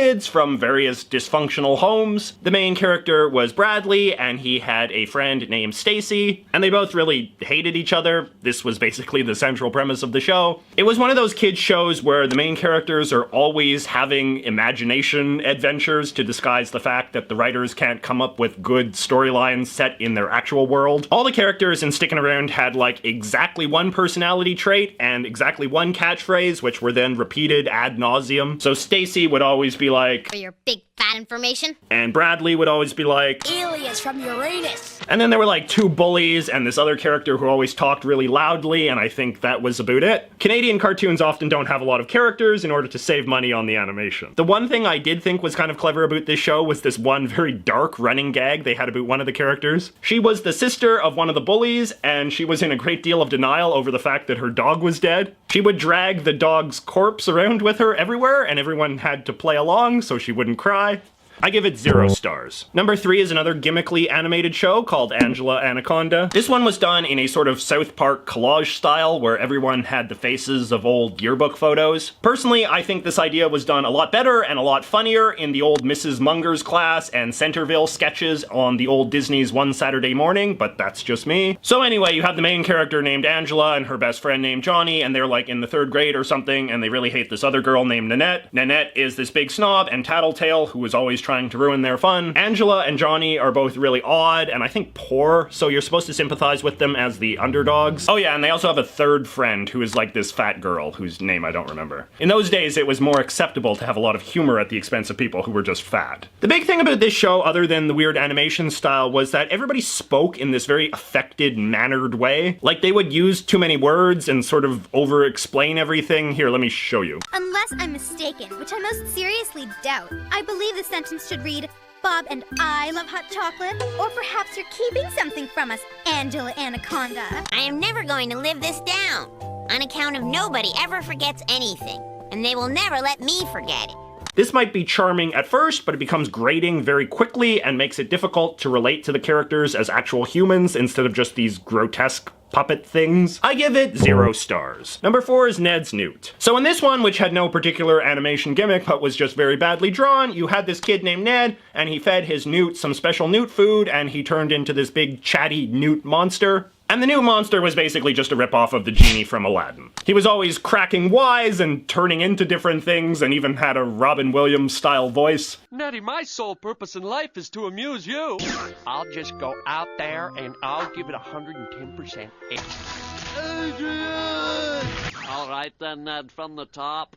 kids from various dysfunctional homes. The main character was Bradley, and he had a friend named Stacy, and they both really hated each other. This was basically the central premise of the show. It was one of those kids shows where the main characters are always having imagination adventures to disguise the fact that the writers can't come up with good storylines set in their actual world. All the characters in Stickin' Around had like exactly one personality trait and exactly one catchphrase, which were then repeated ad nauseum. So Stacy would always be like, "For your big fat information." And Bradley would always be like, "Alias from Uranus." And then there were like two bullies and this other character who always talked really loudly, and I think that was about it. Canadian cartoons often don't have a lot of characters in order to save money on the animation. The one thing I did think was kind of clever about this show was this one very dark running gag they had about one of the characters. She was the sister of one of the bullies, and she was in a great deal of denial over the fact that her dog was dead. She would drag the dog's corpse around with her everywhere, and everyone had to play along so she wouldn't cry. I give it 0 stars. Number 3 is another gimmickly animated show called Angela Anaconda. This one was done in a sort of South Park collage style where everyone had the faces of old yearbook photos. Personally, I think this idea was done a lot better and a lot funnier in the old Mrs. Munger's Class and Centerville sketches on the old Disney's One Saturday Morning, but that's just me. So anyway, you have the main character named Angela and her best friend named Johnny, and they're like in the 3rd grade or something, and they really hate this other girl named Nanette. Nanette is this big snob and tattletale who is always trying to ruin their fun. Angela and Johnny are both really odd and I think poor, so you're supposed to sympathize with them as the underdogs. Oh yeah, and they also have a 3rd friend who is like this fat girl whose name I don't remember. In those days, it was more acceptable to have a lot of humor at the expense of people who were just fat. The big thing about this show, other than the weird animation style, was that everybody spoke in this very affected, mannered way. Like they would use too many words and sort of over-explain everything. Here, let me show you. Unless I'm mistaken, which I most seriously doubt, I believe the sentence should read, "Bob and I love hot chocolate," or perhaps you're keeping something from us, Angela Anaconda. I am never going to live this down, on account of nobody ever forgets anything, and they will never let me forget it. This might be charming at first, but it becomes grating very quickly and makes it difficult to relate to the characters as actual humans instead of just these grotesque puppet things. I give it 0 stars. Number 4 is Ned's Newt. So in this one, which had no particular animation gimmick but was just very badly drawn, you had this kid named Ned, and he fed his newt some special newt food, and he turned into this big chatty newt monster. And the new monster was basically just a ripoff of the genie from Aladdin. He was always cracking wise and turning into different things and even had a Robin Williams style voice. Nettie, my sole purpose in life is to amuse you. I'll just go out there and I'll give it 110%. Adrian! All right then, Ned, from the top.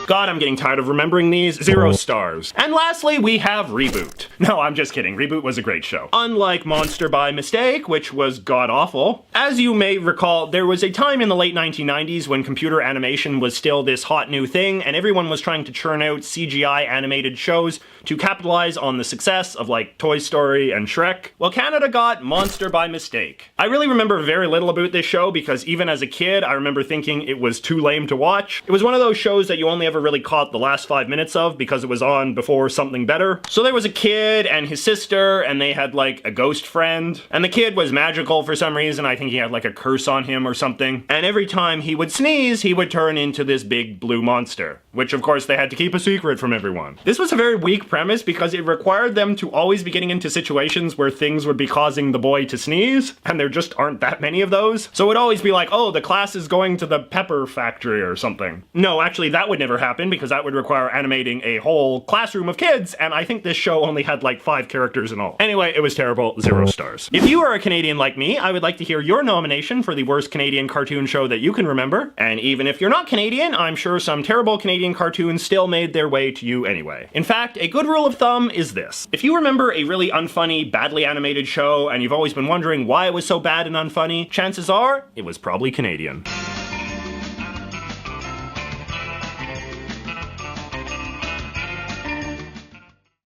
God, I'm getting tired of remembering these. 0 stars. And lastly, we have Reboot. No, I'm just kidding. Reboot was a great show. Unlike Monster by Mistake, which was god-awful. As you may recall, there was a time in the late 1990s when computer animation was still this hot new thing, and everyone was trying to churn out CGI animated shows to capitalize on the success of like Toy Story and Shrek. Well, Canada got Monster by Mistake. I really remember very little about this show because even as a kid, I remember thinking it was too lame to watch. It was one of those shows that you only ever really caught the last 5 minutes of because it was on before something better. So there was a kid and his sister, and they had like a ghost friend, and the kid was magical for some reason. I think he had like a curse on him or something. And every time he would sneeze, he would turn into this big blue monster, which of course they had to keep a secret from everyone. This was a very weak premise because it required them to always be getting into situations where things would be causing the boy to sneeze, and there just aren't that many of those. So it would always be like, oh, the class is going to the pepper factory or something. No, actually that would never happen because that would require animating a whole classroom of kids, and I think this show only had like 5 characters in all. Anyway, it was terrible. 0 stars. If you are a Canadian like me, I would like to hear your nomination for the worst Canadian cartoon show that you can remember. And even if you're not Canadian, I'm sure some terrible Canadian cartoons still made their way to you anyway. In fact, a good rule of thumb is this. If you remember a really unfunny, badly animated show, and you've always been wondering why it was so bad and unfunny, chances are it was probably Canadian.